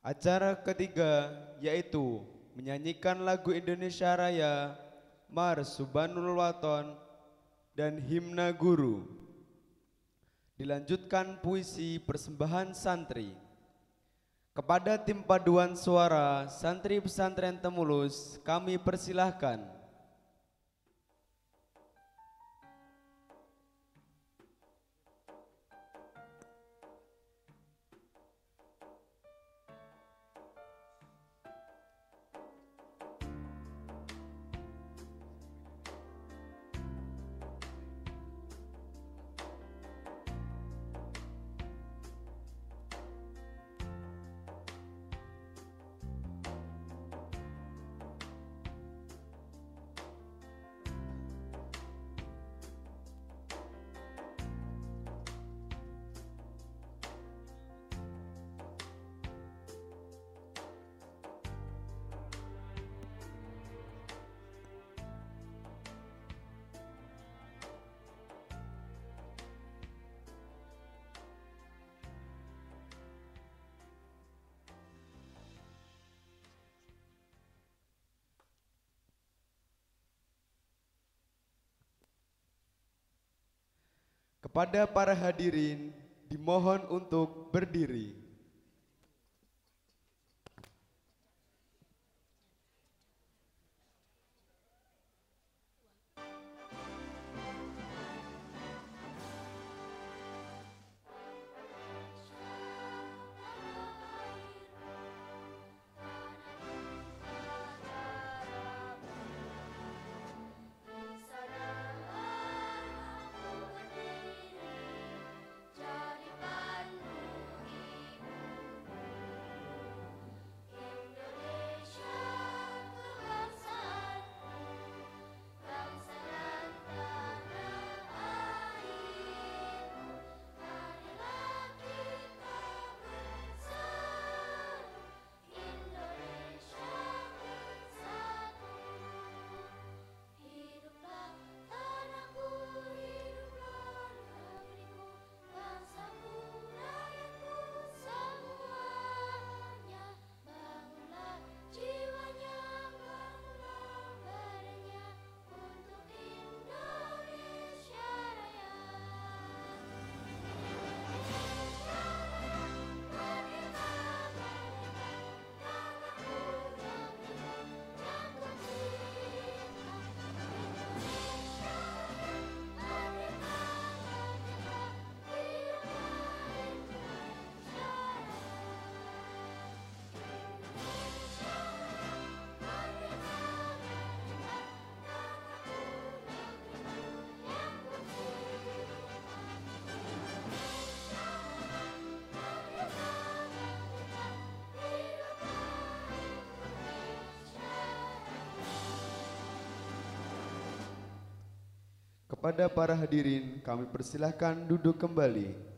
Acara ketiga yaitu menyanyikan lagu Indonesia Raya, Mars Subhanul Waton, dan Himna Guru. Dilanjutkan puisi persembahan santri. Kepada tim paduan suara santri pesantren Temulus kami persilahkan. Kepada para hadirin dimohon untuk berdiri. Kepada para hadirin kami persilahkan duduk kembali.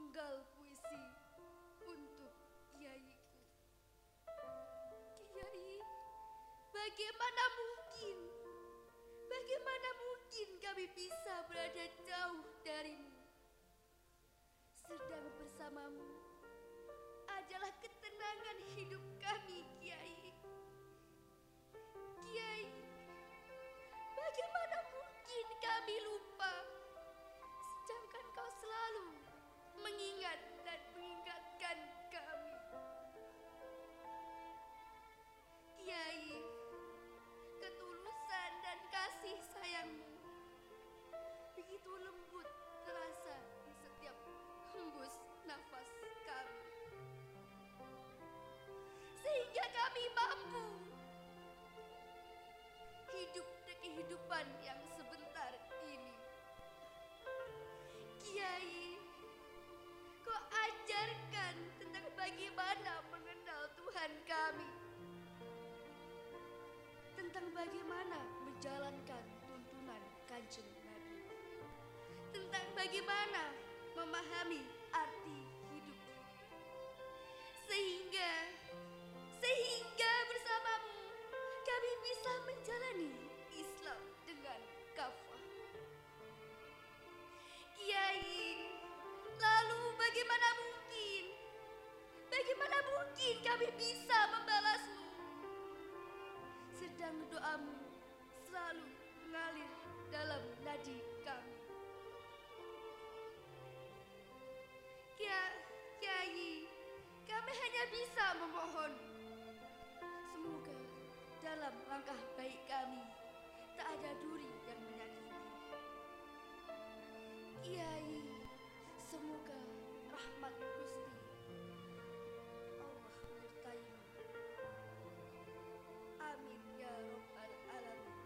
sepenggal puisi untuk kiaiku. Kiai, bagaimana mungkin kami bisa berada jauh darimu, sedang bersamamu adalah ketenangan hidup kami, Kiai. Kiai, bagaimana mungkin kami lupa, sedangkan kau selalu mengingat dan mengingatkan kami. Kiai, ketulusan dan kasih sayangmu begitu lembut terasa di setiap hembus nafas kami, sehingga kami mampu hidup di kehidupan yang sebentar ini. Kiai, kau ajarkan tentang bagaimana mengenal Tuhan kami, tentang bagaimana menjalankan tuntunan Kanjeng Nabi, tentang bagaimana memahami arti hidup, sehingga bersamamu kami bisa menjalani Islam dengan kafah. Kiai, lalu bagaimana mungkin kami bisa membalasmu, sedang doamu selalu mengalir dalam nadi kami. Kiai, kami hanya bisa memohon, semoga dalam langkah baik kami tak ada duri yang menyakiti. Kiai, semoga rahmat Gusti Allah menyertaimu. Amin ya rabbal alamin.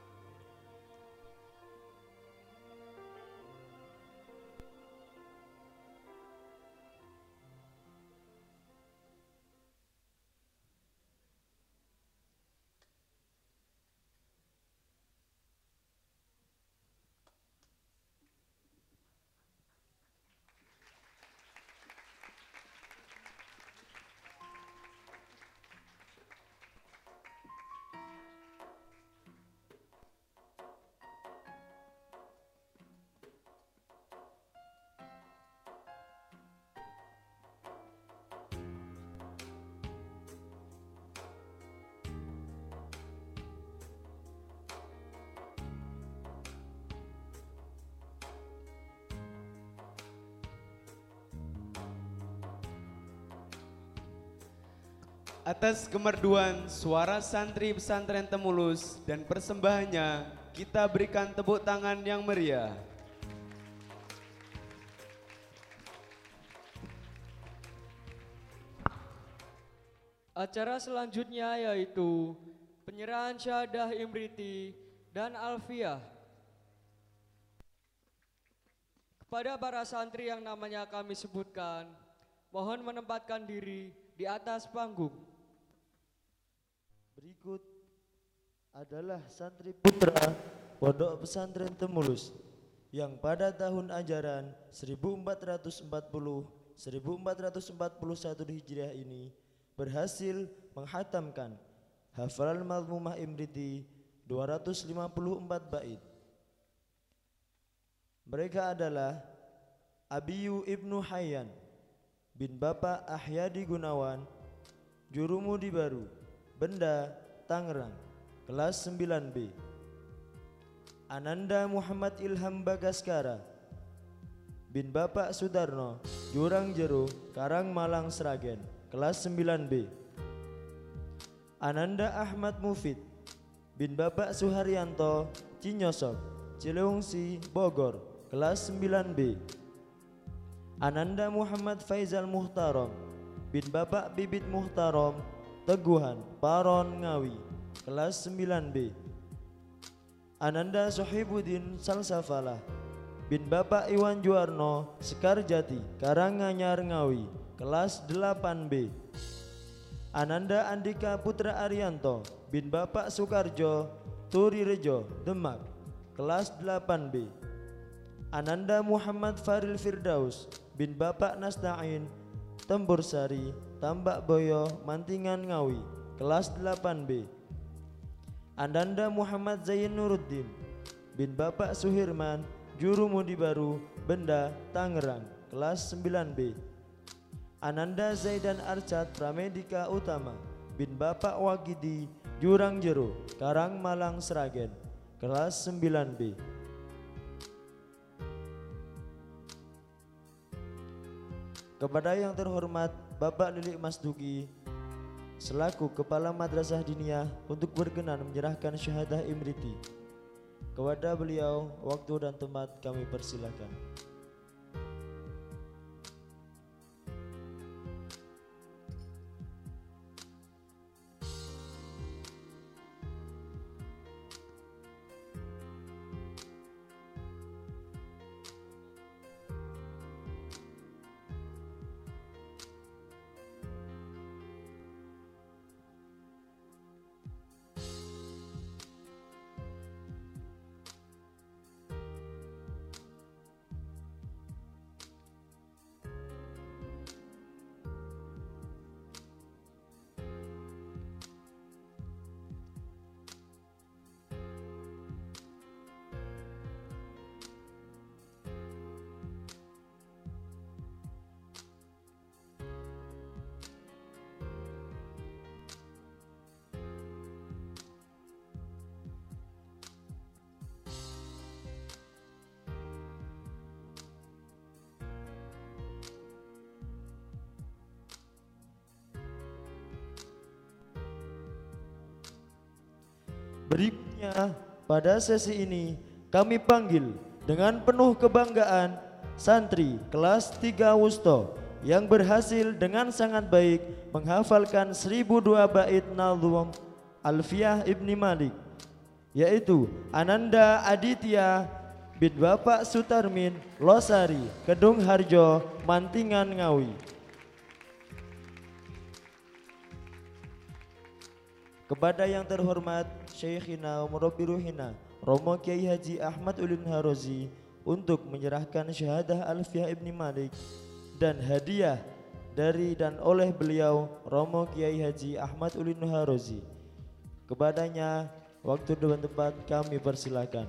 Atas kemerduan suara santri pesantren Temulus dan persembahannya, kita berikan tepuk tangan yang meriah. Acara selanjutnya yaitu penyerahan syahadah Imriti dan Alfiah kepada para santri yang namanya kami sebutkan. Mohon menempatkan diri di atas panggung. Berikut adalah santri putra Pondok Pesantren Temulus yang pada tahun ajaran 1440-1441 Hijriah ini berhasil menghatamkan hafalan Mazmumah Imriti 254 bait. Mereka adalah Abiyu Ibnu Hayyan bin Bapak Ahyadi Gunawan, Jurumudi Baru, Benda, Tangerang, kelas 9B. Ananda Muhammad Ilham Bagaskara bin Bapak Sudarno, Jurang Jero, Karang Malang Sragen, kelas 9B. Ananda Ahmad Mufid bin Bapak Suharyanto, Cinyosok, Cileungsi, Bogor, kelas 9B. Ananda Muhammad Faizal Muhtarom bin Bapak Bibit Muhtarom, Teguhan, Paron, Ngawi, kelas 9B. Ananda Sohibuddin Salsafalah bin Bapak Iwan Juarno, Sekarjati, Karanganyar, Ngawi, kelas 8B. Ananda Andika Putra Arianto bin Bapak Sukarjo, Turirejo, Demak, kelas 8B. Ananda Muhammad Faril Firdaus bin Bapak Nasta'in Tembursari Tambak Boyo Mantingan Ngawi kelas 8B. Ananda Muhammad Zain Nuruddin bin Bapak Suhirman Juru Mudi Baru Benda Tangerang kelas 9B. Ananda Zaidan Arcad Pramedika Utama bin Bapak Wagidi Jurang Jero Karang Malang Sragen kelas 9B. Kepada yang terhormat Bapak Lilik Masduki selaku Kepala Madrasah Diniyah untuk berkenan menyerahkan syahadah Imriti. Kepada beliau waktu dan tempat kami persilakan. Berikutnya pada sesi ini kami panggil dengan penuh kebanggaan santri kelas 3 Wusto yang berhasil dengan sangat baik menghafalkan 1002 bait nazm Alfiyah Ibni Malik, yaitu Ananda Aditya bin Bapak Sutarmin Losari Kedung Harjo Mantingan Ngawi. Kepada yang terhormat Syekhina Murabbi Ruhina Romo Kiai Haji Ahmad Ulin Harozi untuk menyerahkan syahadah Alfiyah Ibni Malik dan hadiah dari dan oleh beliau Romo Kiai Haji Ahmad Ulin Harozi. Kepadanya waktu dan tempat kami persilakan.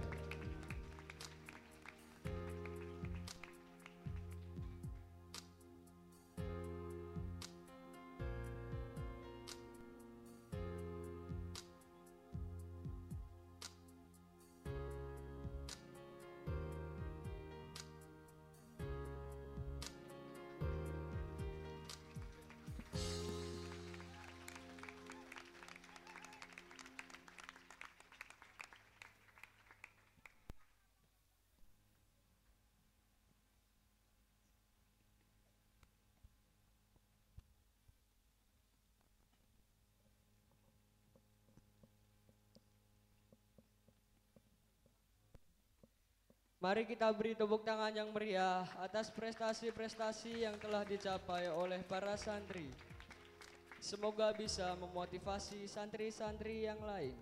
Mari kita beri tepuk tangan yang meriah atas prestasi-prestasi yang telah dicapai oleh para santri. Semoga bisa memotivasi santri-santri yang lain.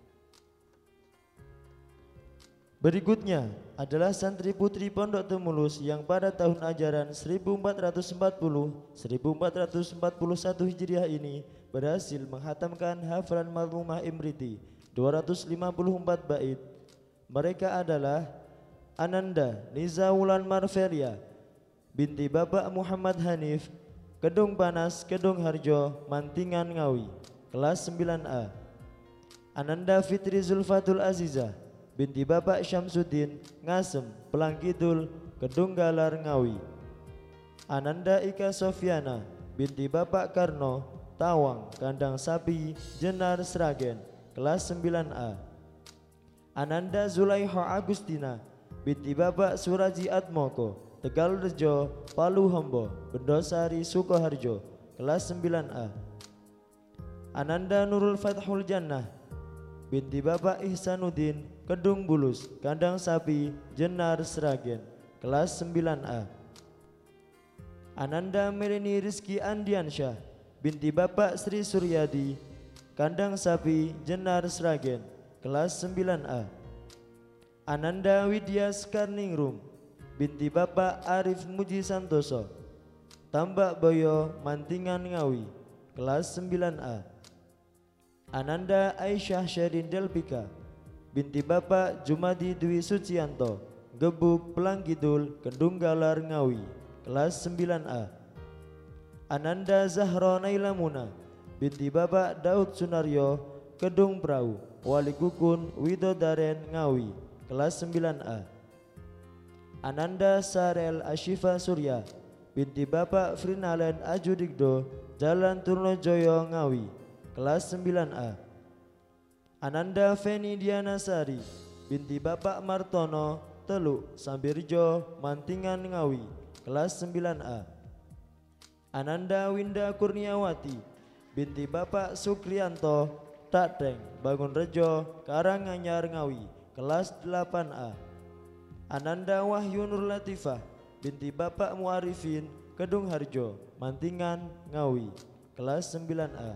Berikutnya adalah santri putri Pondok Temulus yang pada tahun ajaran 1440-1441 Hijriah ini berhasil menghatamkan hafalan Mazmumah Imriti 254 bait. Mereka adalah Ananda Nizawulan Marvelia binti Bapak Muhammad Hanif Kedung Panas Kedung Harjo Mantingan Ngawi kelas 9A. Ananda Fitri Zulfatul Azizah binti Bapak Syamsuddin Ngasem Pelangkidul Kedung Galar Ngawi. Ananda Ika Sofiana binti Bapak Karno Tawang Kandang Sapi Jenar Sragen kelas 9A. Ananda Zulaiha Agustina binti Bapak Suraji Atmoko Tegal Rejo Palu Hombo Bendosari Sukoharjo kelas 9A. Ananda Nurul Fathul Jannah binti Bapak Ihsanuddin Kedung Bulus Kandang Sapi Jenar Sragen kelas 9A. Ananda Melini Rizki Andiansyah binti Bapak Sri Suryadi Kandang Sapi Jenar Sragen kelas 9A. Ananda Widya Skarningrum binti Bapak Arif Muji Santoso Tambak Boyo Mantingan Ngawi kelas 9A. Ananda Aisyah Syerin Delpika binti Bapak Jumadi Dwi Sucianto Gebuk Pelanggidul Kedunggalar Ngawi kelas 9A. Ananda Zahra Naila Muna binti Bapak Daud Sunaryo Kedung Prau Wali Kukun Widodaren Ngawi kelas 9A. Ananda Sarel Ashifa Surya binti Bapak Frinalen Ajudigdo Jalan Turnojoyo Ngawi kelas 9A. Ananda Feni Dianasari binti Bapak Martono Teluk Sambirjo Mantingan Ngawi kelas 9A. Ananda Winda Kurniawati binti Bapak Sukrianto Takdeng Bangunrejo Karanganyar Ngawi kelas 8A. Ananda Wahyu Nur Latifah binti Bapak Muarifin Kedung Harjo Mantingan Ngawi kelas 9A.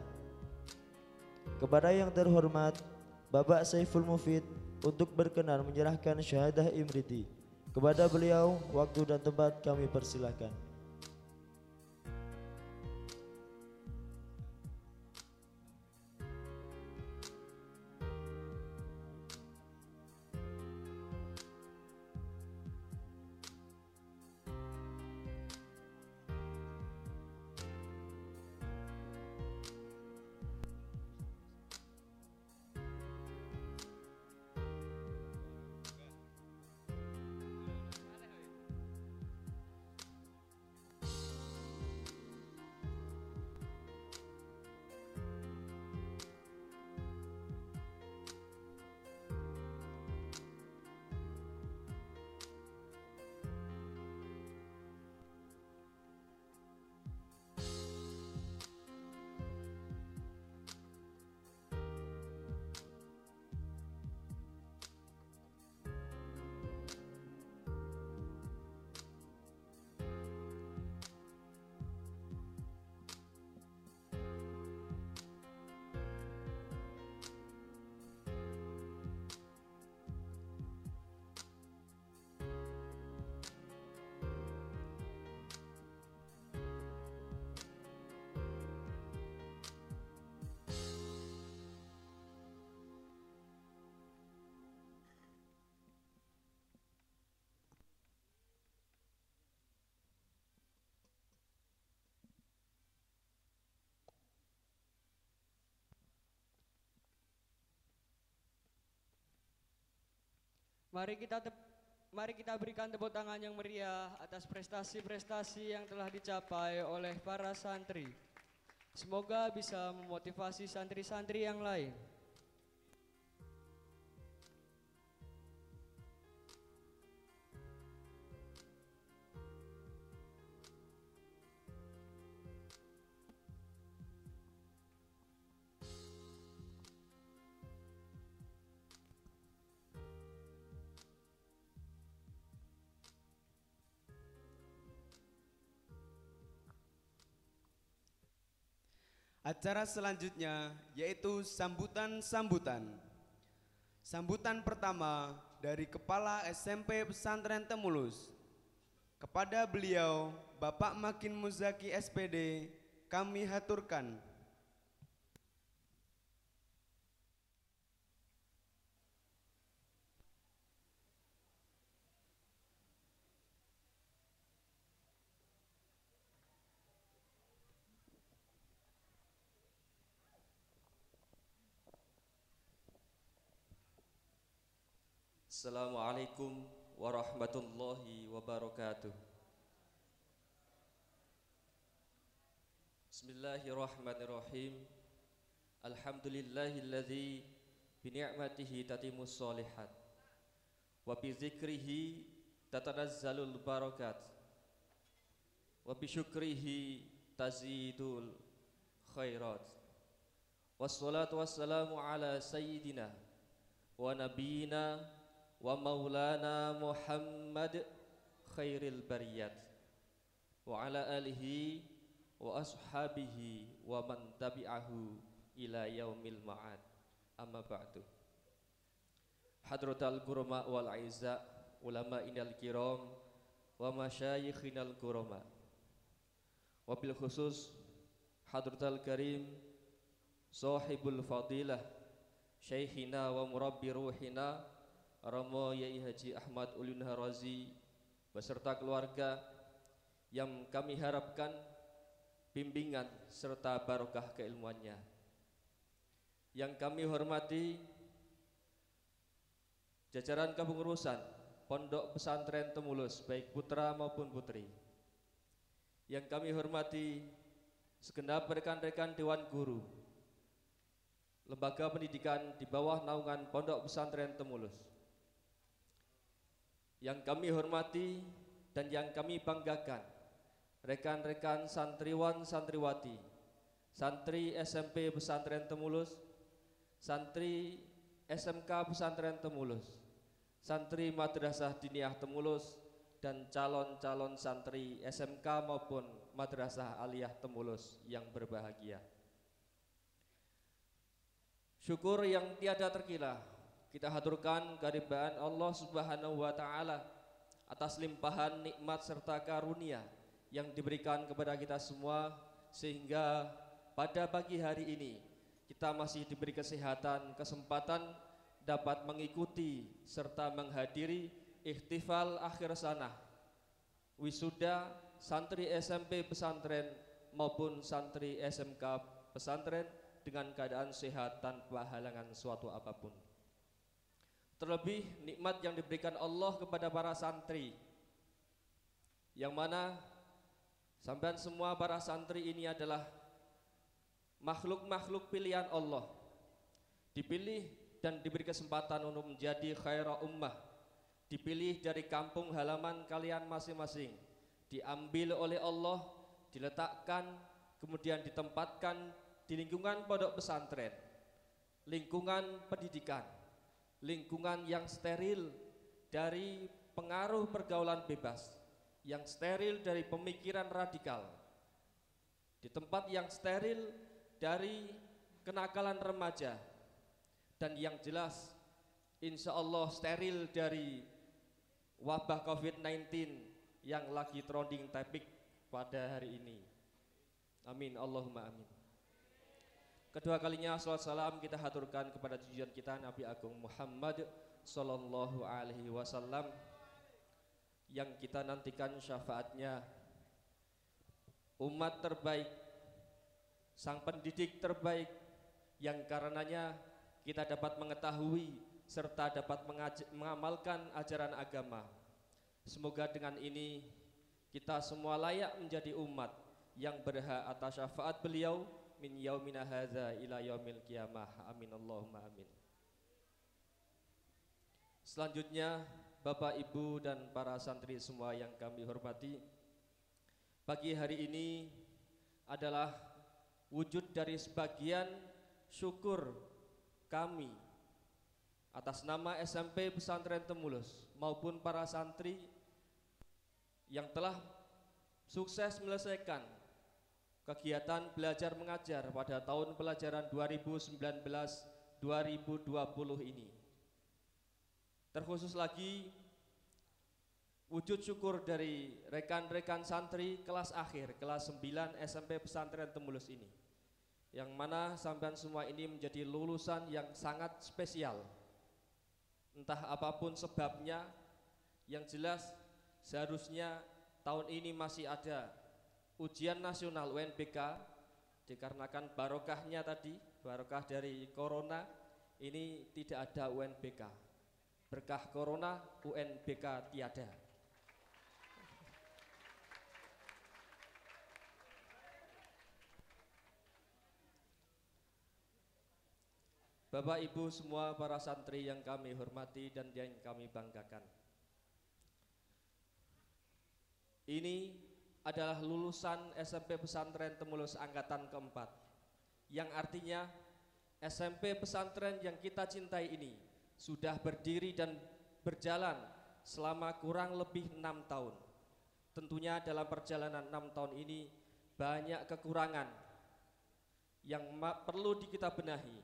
Kepada yang terhormat Bapak Saiful Mufid untuk berkenan menyerahkan syahadah Imriti. Kepada beliau waktu dan tempat kami persilahkan. Mari kita berikan tepuk tangan yang meriah atas prestasi-prestasi yang telah dicapai oleh para santri. Semoga bisa memotivasi santri-santri yang lain. Acara selanjutnya yaitu sambutan-sambutan. Sambutan pertama dari Kepala SMP Pesantren Temulus. Kepada beliau, Bapak Makin Muzaki SPD, kami haturkan. Assalamualaikum warahmatullahi wabarakatuh. Bismillahirrahmanirrahim. Alhamdulillahilladzi bini'matihi tatimmus sholihat wa bizikrihi tatanazzalul barakat wa bisyukrihi tazidul khairat. Wassalatu wassalamu ala sayyidina wa nabiyina wa maulana Muhammad khairil bariyat wa ala alihi wa ashabihi wa man tabi'ahu ila yaumil ma'ad. Amma ba'du. Hadratal kurama wal aiza, ulama inal kiram wa masyayikhinal kurama, wabil khusus Hadratul Karim Sahibul Fadilah Syekhina wa Murabbi Ruhina Romo Yai Haji Ahmad Ulun Harazi beserta keluarga yang kami harapkan bimbingan serta barokah keilmuannya. Yang kami hormati jajaran kepengurusan Pondok Pesantren Temulus baik putra maupun putri. Yang kami hormati segenap rekan-rekan Dewan Guru lembaga pendidikan di bawah naungan Pondok Pesantren Temulus. Yang kami hormati dan yang kami banggakan rekan-rekan santriwan santriwati, santri SMP Pesantren Temulus, santri SMK Pesantren Temulus, santri Madrasah Diniyah Temulus, dan calon-calon santri SMK maupun Madrasah Aliyah Temulus yang berbahagia. Syukur yang tiada terkira kita haturkan kehadiran Allah Subhanahu wa taala atas limpahan nikmat serta karunia yang diberikan kepada kita semua, sehingga pada pagi hari ini kita masih diberi kesehatan, kesempatan dapat mengikuti serta menghadiri ihtifal akhir sanah wisuda santri SMP pesantren maupun santri SMK pesantren dengan keadaan sehat tanpa halangan suatu apapun. Terlebih nikmat yang diberikan Allah kepada para santri, yang mana sampean semua para santri ini adalah makhluk-makhluk pilihan Allah, dipilih dan diberi kesempatan untuk menjadi khaira ummah, dipilih dari kampung halaman kalian masing-masing, diambil oleh Allah, diletakkan, kemudian ditempatkan di lingkungan pondok pesantren, lingkungan pendidikan, lingkungan yang steril dari pengaruh pergaulan bebas, yang steril dari pemikiran radikal, di tempat yang steril dari kenakalan remaja, dan yang jelas insya Allah steril dari wabah COVID-19 yang lagi trending topik pada hari ini. Amin, Allahumma amin. Kedua kalinya salawat salam kita haturkan kepada junjungan kita Nabi Agung Muhammad sallallahu alaihi wasallam yang kita nantikan syafaatnya, umat terbaik, sang pendidik terbaik yang karenanya kita dapat mengetahui serta dapat mengamalkan ajaran agama. Semoga dengan ini kita semua layak menjadi umat yang berhak atas syafaat beliau min yaumina hadza ila yaumil qiyamah. Amin Allahumma amin. Selanjutnya Bapak Ibu dan para santri semua yang kami hormati, pagi hari ini adalah wujud dari sebagian syukur kami atas nama SMP Pesantren Temulus maupun para santri yang telah sukses menyelesaikan kegiatan belajar mengajar pada tahun pelajaran 2019-2020 ini. Terkhusus lagi wujud syukur dari rekan-rekan santri kelas akhir, kelas 9 SMP Pesantren Temulus ini, yang mana sampean semua ini menjadi lulusan yang sangat spesial. Entah apapun sebabnya, yang jelas seharusnya tahun ini masih ada ujian nasional UNBK, dikarenakan barokahnya tadi, barokah dari corona, ini tidak ada UNBK. Berkah corona, UNBK tiada. Bapak Ibu semua para santri yang kami hormati dan yang kami banggakan, ini adalah lulusan SMP Pesantren Temulus angkatan keempat, yang artinya SMP pesantren yang kita cintai ini sudah berdiri dan berjalan selama kurang lebih 6 tahun. Tentunya dalam perjalanan 6 tahun ini banyak kekurangan yang perlu kita benahi,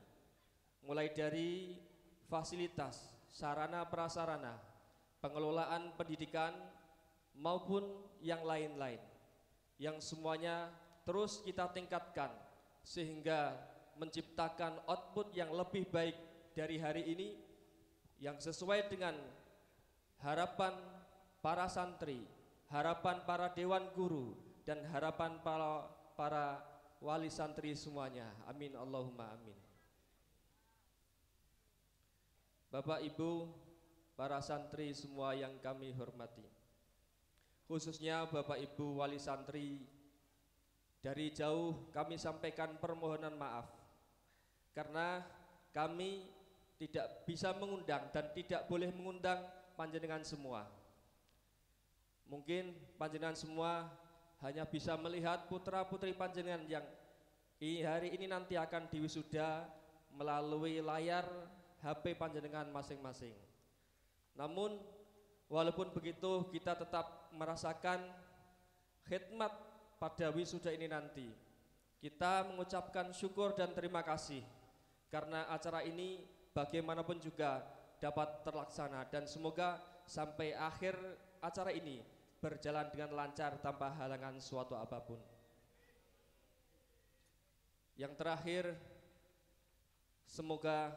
mulai dari fasilitas, sarana prasarana, pengelolaan pendidikan maupun yang lain-lain. yang semuanya terus kita tingkatkan sehingga menciptakan output yang lebih baik dari hari ini yang sesuai dengan harapan para santri, harapan para dewan guru, dan harapan para wali santri semuanya. Amin Allahumma amin. Bapak Ibu, para santri semua yang kami hormati, khususnya Bapak Ibu wali santri, dari jauh kami sampaikan permohonan maaf karena kami tidak bisa mengundang dan tidak boleh mengundang panjenengan semua. Mungkin panjenengan semua hanya bisa melihat putra-putri panjenengan yang hari ini nanti akan diwisuda melalui layar HP panjenengan masing-masing. Namun walaupun begitu kita tetap merasakan khidmat pada wisuda ini nanti. Kita mengucapkan syukur dan terima kasih karena acara ini bagaimanapun juga dapat terlaksana dan semoga sampai akhir acara ini berjalan dengan lancar tanpa halangan suatu apapun. Yang terakhir, semoga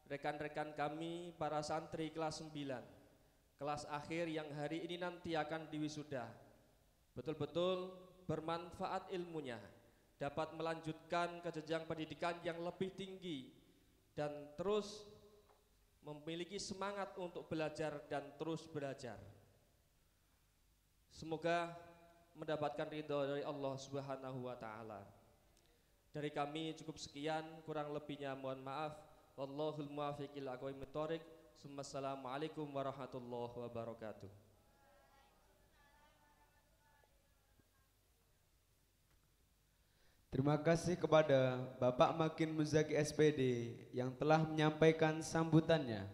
rekan-rekan kami para santri kelas 9, kelas akhir yang hari ini nanti akan diwisuda, betul-betul bermanfaat ilmunya, dapat melanjutkan ke jenjang pendidikan yang lebih tinggi dan terus memiliki semangat untuk belajar dan terus belajar. Semoga mendapatkan ridho dari Allah Subhanahu wa taala. Dari kami cukup sekian, kurang lebihnya mohon maaf. Wallahul muwaffiq ila aqwamit thoriq. Assalamualaikum warahmatullahi wabarakatuh. Terima kasih kepada Bapak Makin Muzaki SPD yang telah menyampaikan sambutannya.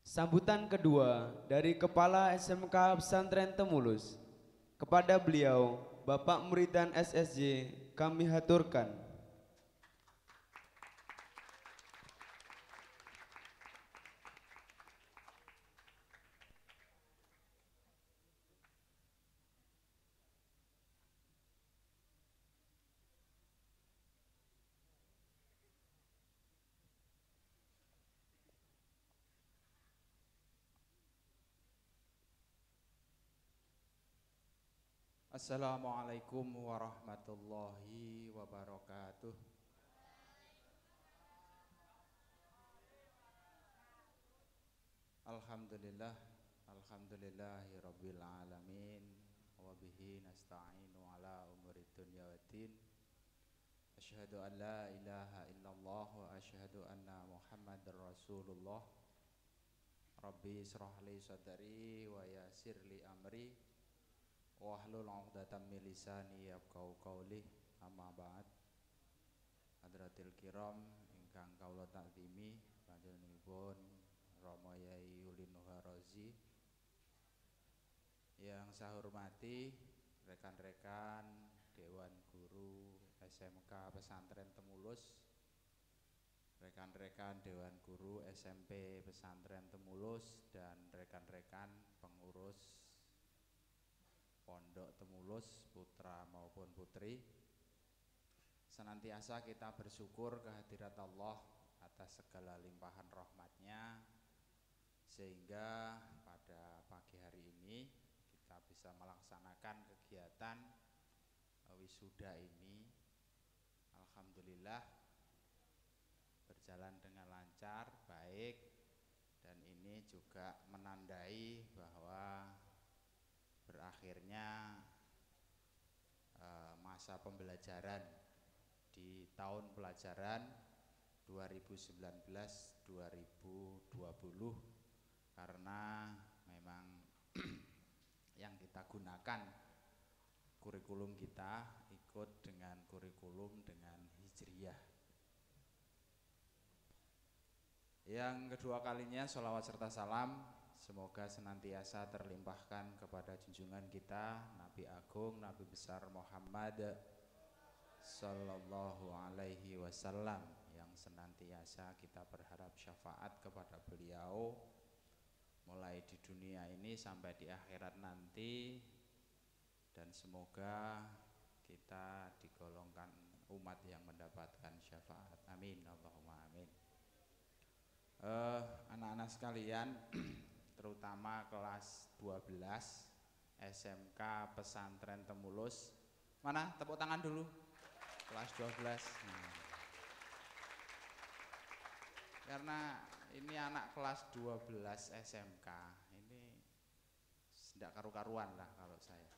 Sambutan kedua dari Kepala SMK Pesantren Temulus. Kepada beliau, Bapak Muridan SSJ, kami haturkan. Assalamualaikum warahmatullahi wabarakatuh. Alhamdulillah, alhamdulillahi rabbil alamin, wa bihi nasta'inu ala umuri dunya waddin. Asyhadu an la ilaha illallah wa asyhadu anna Muhammadar Rasulullah. Rabbi israh li sadri wa yassir li amri wahlul 'uqdatam min lisani yafqahu qawli. Amma ba'd. Hadratil kiram ingkang kawula takzimi panjenenganipun Rama Yai Yuli Nuharozi, yang saya hormati rekan-rekan Dewan Guru SMK Pesantren Temulus, rekan-rekan Dewan Guru SMP Pesantren Temulus, dan rekan-rekan pengurus Pondok Temulus, putra maupun putri. Senantiasa kita bersyukur kehadirat Allah atas segala limpahan rahmatnya, sehingga pada pagi hari ini kita bisa melaksanakan kegiatan wisuda ini. Alhamdulillah berjalan dengan lancar, baik, dan ini juga menandai bahwa berakhirnya masa pembelajaran di tahun pelajaran 2019-2020, karena memang yang kita gunakan kurikulum kita ikut dengan kurikulum dengan Hijriyah. Yang kedua kalinya sholawat serta salam semoga senantiasa terlimpahkan kepada junjungan kita Nabi Agung, Nabi besar Muhammad Sallallahu alaihi wasallam, yang senantiasa kita berharap syafaat kepada beliau mulai di dunia ini sampai di akhirat nanti, dan semoga kita digolongkan umat yang mendapatkan syafaat. Amin, Allahumma amin. Anak-anak sekalian, terutama kelas 12 SMK Pesantren Temulus. Mana tepuk tangan dulu kelas 12. Karena ini anak kelas 12 SMK, ini tidak karu-karuan lah kalau saya.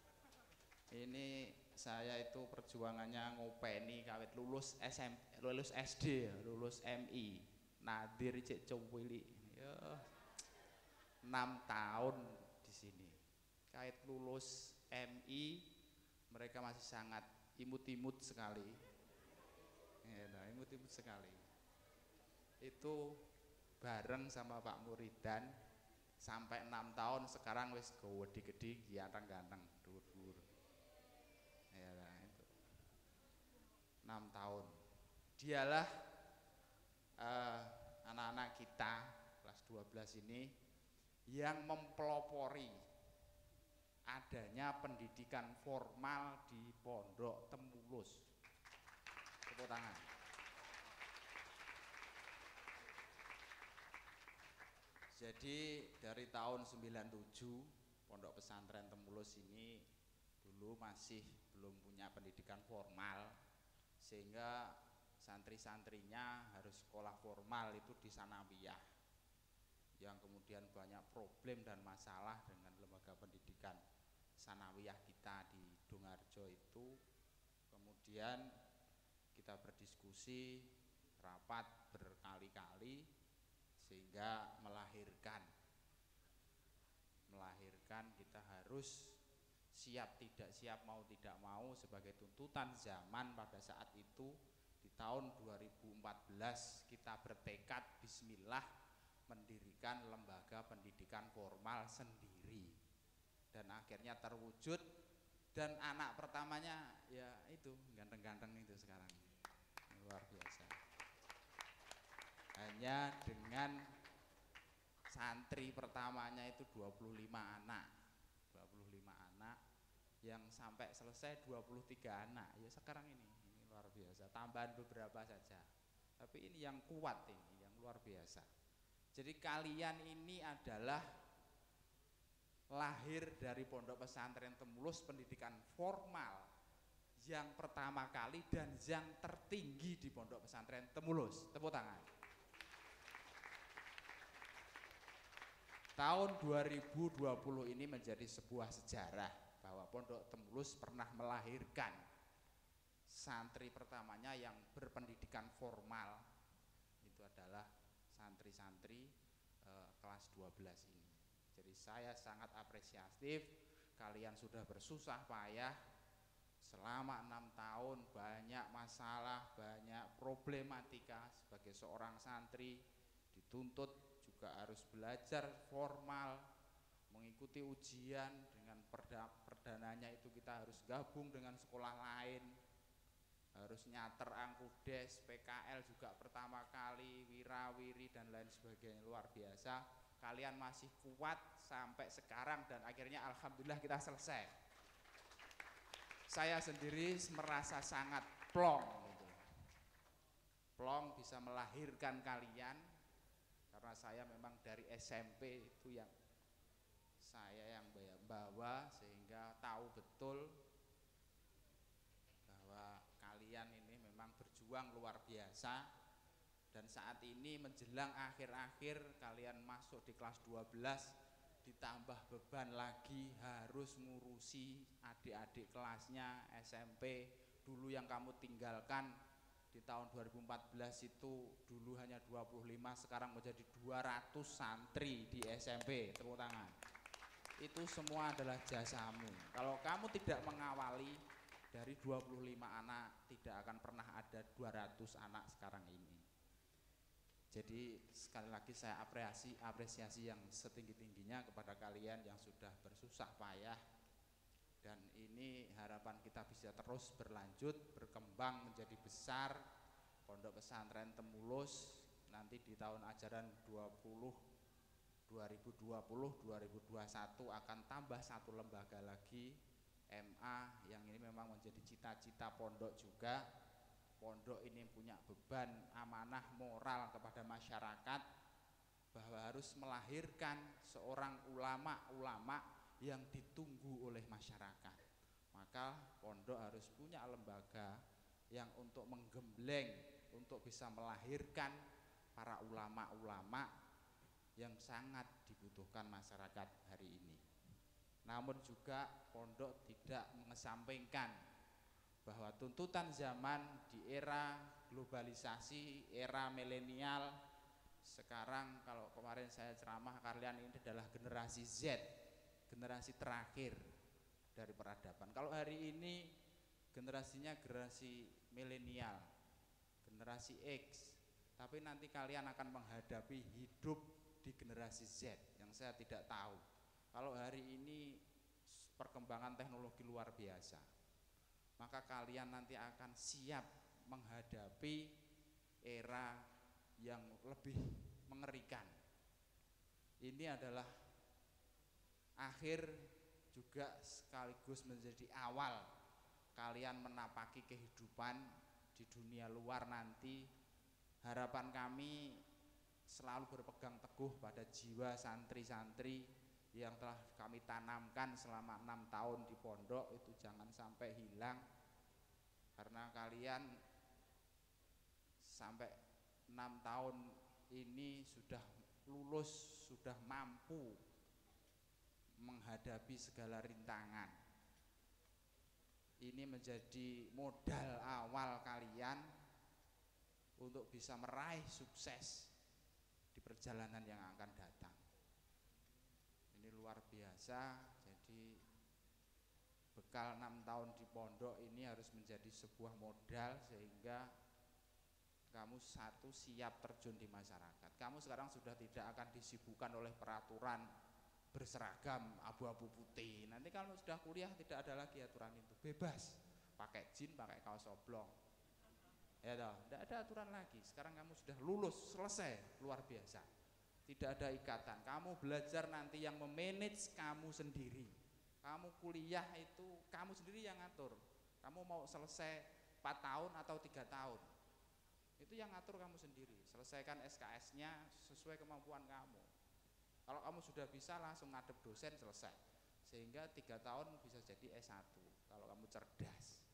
Ini saya itu perjuangannya ngopeni kawit lulus SD, lulus MI, Nadir Cek Cowili. Ya 6 tahun di sini. Kait lulus MI, mereka masih sangat imut-imut sekali. Ya, nah, imut-imut sekali. Itu bareng sama Pak Muridan sampai 6 tahun, sekarang wis gede-gede, ganteng-ganteng, dhuwur-dhuwur. Ya, nah, itu 6 tahun. Dialah anak-anak kita kelas 12 ini yang mempelopori adanya pendidikan formal di Pondok Temulus. Tepuk tangan. Jadi dari tahun 97 Pondok Pesantren Temulus ini dulu masih belum punya pendidikan formal, sehingga santri-santrinya harus sekolah formal itu di sanawiyah, yang kemudian banyak problem dan masalah dengan lembaga pendidikan sanawiyah kita di Dongarjo itu. Kemudian kita berdiskusi, rapat berkali-kali, sehingga melahirkan kita harus siap tidak siap, mau tidak mau, sebagai tuntutan zaman pada saat itu. Di tahun 2014 kita bertekad bismillah mendirikan lembaga pendidikan formal sendiri, dan akhirnya terwujud. Dan anak pertamanya ya itu ganteng-ganteng itu sekarang, luar biasa. Hanya dengan santri pertamanya itu 25 anak yang sampai selesai 23 anak ya sekarang ini luar biasa, tambahan beberapa saja, tapi ini yang kuat, ini yang luar biasa. Jadi kalian ini adalah lahir dari Pondok Pesantren Temulus, pendidikan formal yang pertama kali dan yang tertinggi di Pondok Pesantren Temulus. Tepuk tangan. Tahun 2020 ini menjadi sebuah sejarah bahwa Pondok Temulus pernah melahirkan santri pertamanya yang berpendidikan formal. Itu adalah santri-santri kelas 12 ini. Jadi saya sangat apresiatif, kalian sudah bersusah payah selama 6 tahun, banyak masalah, banyak problematika. Sebagai seorang santri dituntut juga harus belajar formal, mengikuti ujian. Dengan perdananya itu kita harus gabung dengan sekolah lain, harus nyater angkudes, PKL juga pertama kali, wirawiri dan lain sebagainya. Luar biasa, kalian masih kuat sampai sekarang, dan akhirnya alhamdulillah kita selesai. Saya sendiri merasa sangat plong gitu. Plong bisa melahirkan kalian, karena saya memang dari SMP itu yang saya yang bawa, sehingga tahu betul bahwa kalian ini memang berjuang luar biasa. Dan saat ini menjelang akhir-akhir, kalian masuk di kelas 12, ditambah beban lagi harus ngurusi adik-adik kelasnya SMP. Dulu yang kamu tinggalkan di tahun 2014 itu dulu hanya 25, sekarang menjadi 200 santri di SMP. Tepuk tangan. Itu semua adalah jasamu. Kalau kamu tidak mengawali, dari 25 anak tidak akan pernah ada 200 anak sekarang ini. Jadi sekali lagi saya apresiasi yang setinggi-tingginya kepada kalian yang sudah bersusah payah. Dan ini harapan kita bisa terus berlanjut, berkembang menjadi besar. Pondok Pesantren Temulus nanti di tahun ajaran 2021 2020-2021 akan tambah satu lembaga lagi MA, yang ini memang menjadi cita-cita pondok juga. Pondok ini punya beban amanah moral kepada masyarakat bahwa harus melahirkan seorang ulama-ulama yang ditunggu oleh masyarakat. Maka pondok harus punya lembaga yang untuk menggembleng, untuk bisa melahirkan para ulama-ulama yang sangat dibutuhkan masyarakat hari ini. Namun juga pondok tidak mengesampingkan bahwa tuntutan zaman di era globalisasi, era milenial, sekarang kalau kemarin saya ceramah, kalian ini adalah generasi Z, generasi terakhir dari peradaban. Kalau hari ini generasinya generasi milenial, generasi X, tapi nanti kalian akan menghadapi hidup di generasi Z yang saya tidak tahu. Kalau hari ini perkembangan teknologi luar biasa, maka kalian nanti akan siap menghadapi era yang lebih mengerikan. Ini adalah akhir juga sekaligus menjadi awal kalian menapaki kehidupan di dunia luar nanti. Harapan kami selalu berpegang teguh pada jiwa santri-santri yang telah kami tanamkan selama 6 tahun di pondok, itu jangan sampai hilang, karena kalian sampai 6 tahun ini sudah lulus, sudah mampu menghadapi segala rintangan. Ini menjadi modal awal kalian untuk bisa meraih sukses di perjalanan yang akan datang. Ini luar biasa. Jadi bekal 6 tahun di pondok ini harus menjadi sebuah modal sehingga kamu satu siap terjun di masyarakat. Kamu sekarang sudah tidak akan disibukkan oleh peraturan berseragam abu-abu putih. Nanti kalau sudah kuliah tidak ada lagi aturan itu, bebas pakai jin, pakai kaos oblong, ya toh, tidak ada aturan lagi. Sekarang kamu sudah lulus, selesai, luar biasa, tidak ada ikatan. Kamu belajar nanti yang memanage kamu sendiri. Kamu kuliah itu kamu sendiri yang ngatur. Kamu mau selesai 4 tahun atau 3 tahun, itu yang ngatur kamu sendiri. Selesaikan SKS-nya sesuai kemampuan kamu. Kalau kamu sudah bisa langsung ngadep dosen, selesai. Sehingga 3 tahun bisa jadi S1 kalau kamu cerdas.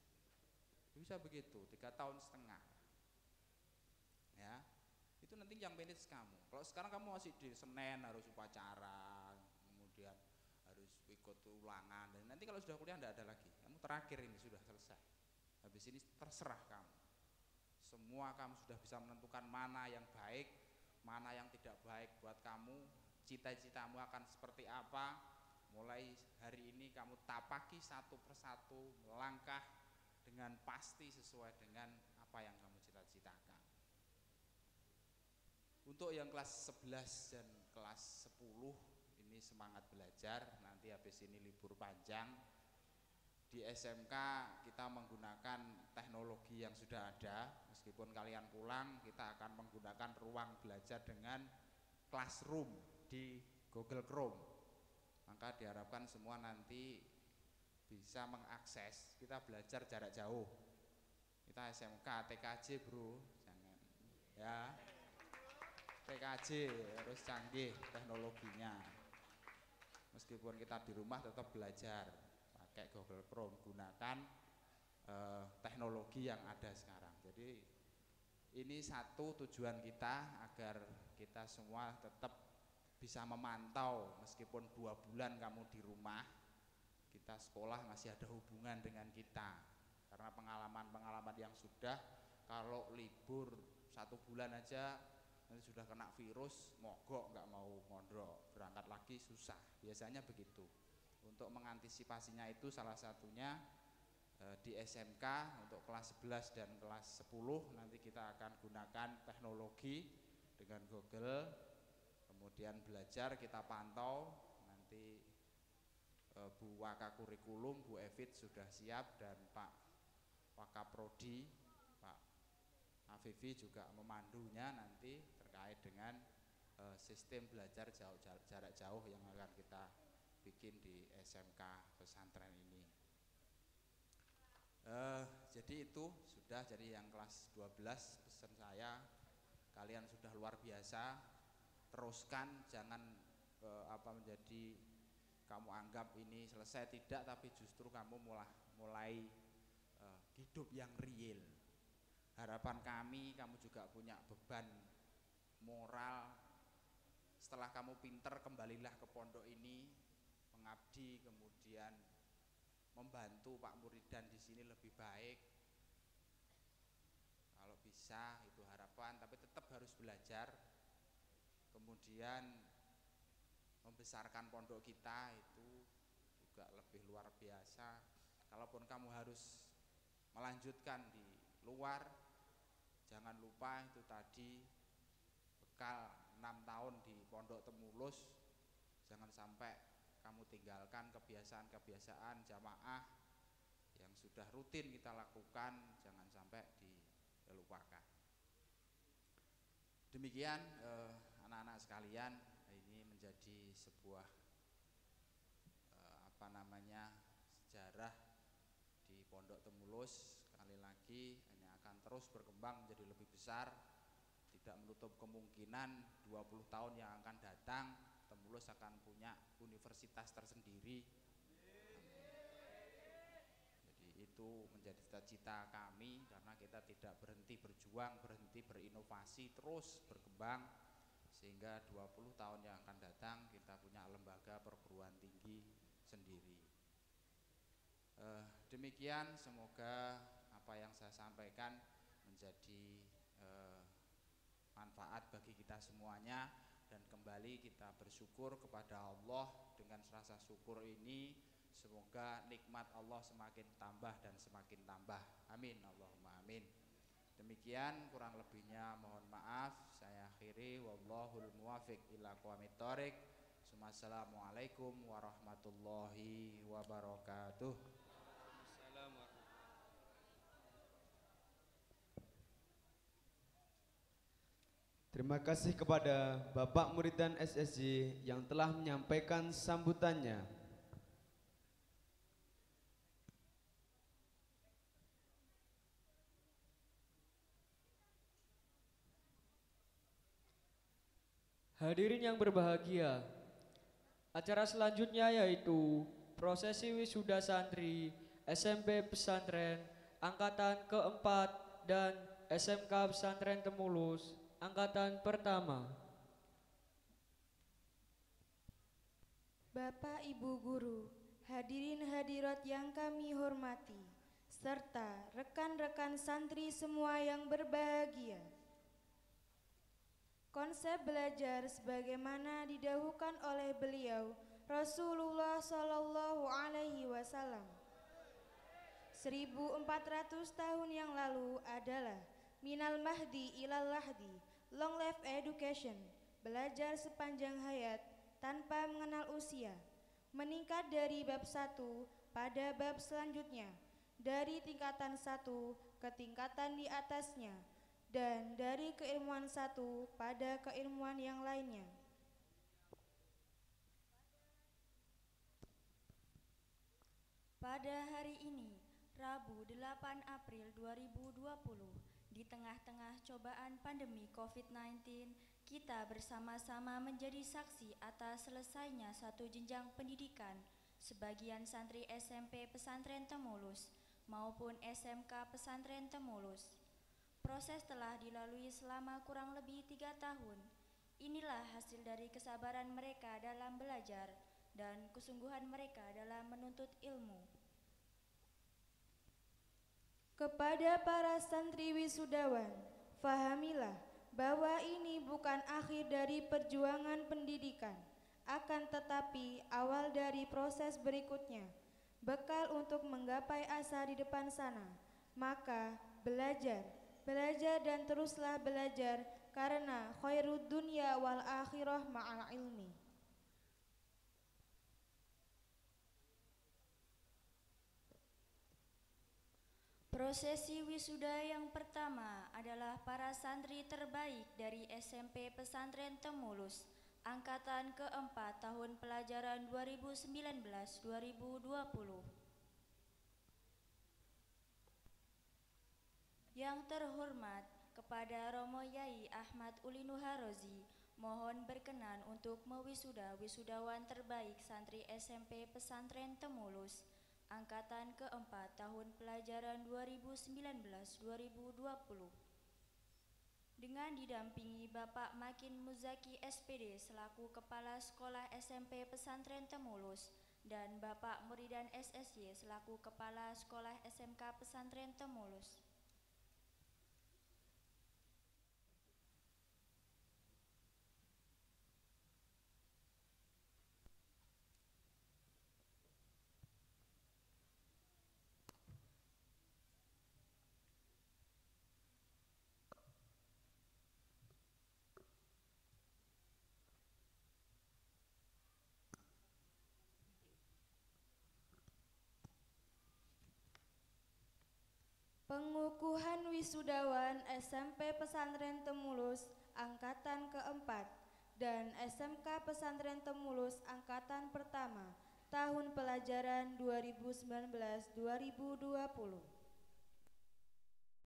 Bisa begitu, 3 tahun setengah. Ya, itu nanti yang manage kamu. Kalau sekarang kamu masih di Senen harus upacara, kemudian harus ikut ulangan, dan nanti kalau sudah kuliah tidak ada lagi. Kamu terakhir ini sudah selesai. Habis ini terserah kamu. Semua kamu sudah bisa menentukan mana yang baik, mana yang tidak baik buat kamu. Cita-citamu akan seperti apa. Mulai hari ini kamu tapaki satu persatu, melangkah dengan pasti sesuai dengan apa yang kamu cita-citakan. Untuk yang kelas 11 dan kelas 10 ini semangat belajar. Nanti habis ini libur panjang. Di SMK kita menggunakan teknologi yang sudah ada. Meskipun kalian pulang, kita akan menggunakan ruang belajar dengan classroom di Google Chrome. Maka diharapkan semua nanti bisa mengakses. Kita belajar jarak jauh. Kita SMK, TKJ bro, jangan ya. TKJ harus canggih teknologinya. Meskipun kita di rumah tetap belajar pakai Google Chrome, gunakan teknologi yang ada sekarang. Jadi ini satu tujuan kita, agar kita semua tetap bisa memantau. Meskipun 2 bulan kamu di rumah, kita sekolah masih ada hubungan dengan kita, karena pengalaman-pengalaman yang sudah, kalau libur 1 bulan aja nanti sudah kena virus, mogok, nggak mau mondok, berangkat lagi susah, biasanya begitu. Untuk mengantisipasinya itu salah satunya di SMK untuk kelas 11 dan kelas 10 nanti kita akan gunakan teknologi dengan Google. Kemudian belajar kita pantau, nanti Bu Wakakurikulum, Bu Evit sudah siap, dan Pak Wakaprodi, Pak Afifi juga memandunya nanti terkait dengan sistem belajar jarak jauh yang akan kita bikin di SMK pesantren ini. Jadi itu sudah, jadi yang kelas 12 pesan saya, kalian sudah luar biasa, teruskan, jangan menjadi kamu anggap ini selesai, tidak, tapi justru kamu mulai hidup yang real. Harapan kami, kamu juga punya beban moral. Setelah kamu pinter, kembalilah ke pondok ini, mengabdi, kemudian membantu Pak Muridan di sini lebih baik. Kalau bisa, itu harapan, tapi tetap harus belajar. Kemudian membesarkan pondok kita itu juga lebih luar biasa. Kalaupun kamu harus melanjutkan di luar, jangan lupa itu tadi bekal 6 tahun di Pondok Temulus. Jangan sampai kamu tinggalkan kebiasaan-kebiasaan jamaah yang sudah rutin kita lakukan, jangan sampai dilupakan. Demikian anak-anak sekalian, ini menjadi sebuah sejarah di Pondok Temulus. Sekali lagi ini akan terus berkembang menjadi lebih besar. Tidak menutup kemungkinan 20 tahun yang akan datang Temulus akan punya universitas tersendiri. Jadi itu menjadi cita-cita kami, karena kita tidak berhenti berjuang, berhenti berinovasi, terus berkembang, sehingga 20 tahun yang akan datang kita punya lembaga perguruan tinggi sendiri. Demikian, semoga apa yang saya sampaikan menjadi manfaat bagi kita semuanya, dan kembali kita bersyukur kepada Allah. Dengan rasa syukur ini semoga nikmat Allah semakin tambah dan semakin tambah. Amin, Allahumma amin. Demikian, kurang lebihnya mohon maaf. Saya akhiri, wallahul muwafiq ila aqwamit thoriq. Assalamualaikum warahmatullahi wabarakatuh. Terima kasih kepada Bapak Muridan SSJ yang telah menyampaikan sambutannya. Hadirin yang berbahagia, acara selanjutnya yaitu prosesi wisuda santri SMP Pesantren Angkatan keempat dan SMK Pesantren Temulus Angkatan pertama. Bapak Ibu Guru, hadirin hadirat yang kami hormati, serta rekan-rekan santri semua yang berbahagia. Konsep belajar sebagaimana didahulukan oleh beliau Rasulullah Shallallahu Alaihi Wasallam 1400 tahun yang lalu adalah minal mahdi ilal lahdi, long life education, belajar sepanjang hayat tanpa mengenal usia, meningkat dari bab 1 pada bab selanjutnya, dari tingkatan 1 ke tingkatan di atasnya, dan dari keilmuan 1 pada keilmuan yang lainnya. Pada hari ini, Rabu 8 April 2020, di tengah-tengah cobaan pandemi COVID-19, kita bersama-sama menjadi saksi atas selesainya satu jenjang pendidikan sebagian santri SMP Pesantren Temulus maupun SMK Pesantren Temulus. Proses telah dilalui selama kurang lebih 3 tahun. Inilah hasil dari kesabaran mereka dalam belajar dan kesungguhan mereka dalam menuntut ilmu. Kepada para santri wisudawan, fahamilah bahwa ini bukan akhir dari perjuangan pendidikan, akan tetapi awal dari proses berikutnya, bekal untuk menggapai asa di depan sana. Maka belajar dan teruslah belajar, karena khairud dunya wal akhirah ma'al ilmi. Prosesi wisuda yang pertama adalah para santri terbaik dari SMP Pesantren Temulus, angkatan keempat tahun pelajaran 2019-2020. Yang terhormat kepada Romo Yai Ahmad Ulinu Harozi, mohon berkenan untuk mewisuda wisudawan terbaik santri SMP Pesantren Temulus, angkatan keempat tahun pelajaran 2019-2020. Dengan didampingi Bapak Makin Muzaki SPD selaku Kepala Sekolah SMP Pesantren Temulus dan Bapak Muridan SSY selaku Kepala Sekolah SMK Pesantren Temulus. Pengukuhan wisudawan SMP Pesantren Temulus angkatan keempat dan SMK Pesantren Temulus angkatan pertama tahun pelajaran 2019-2020.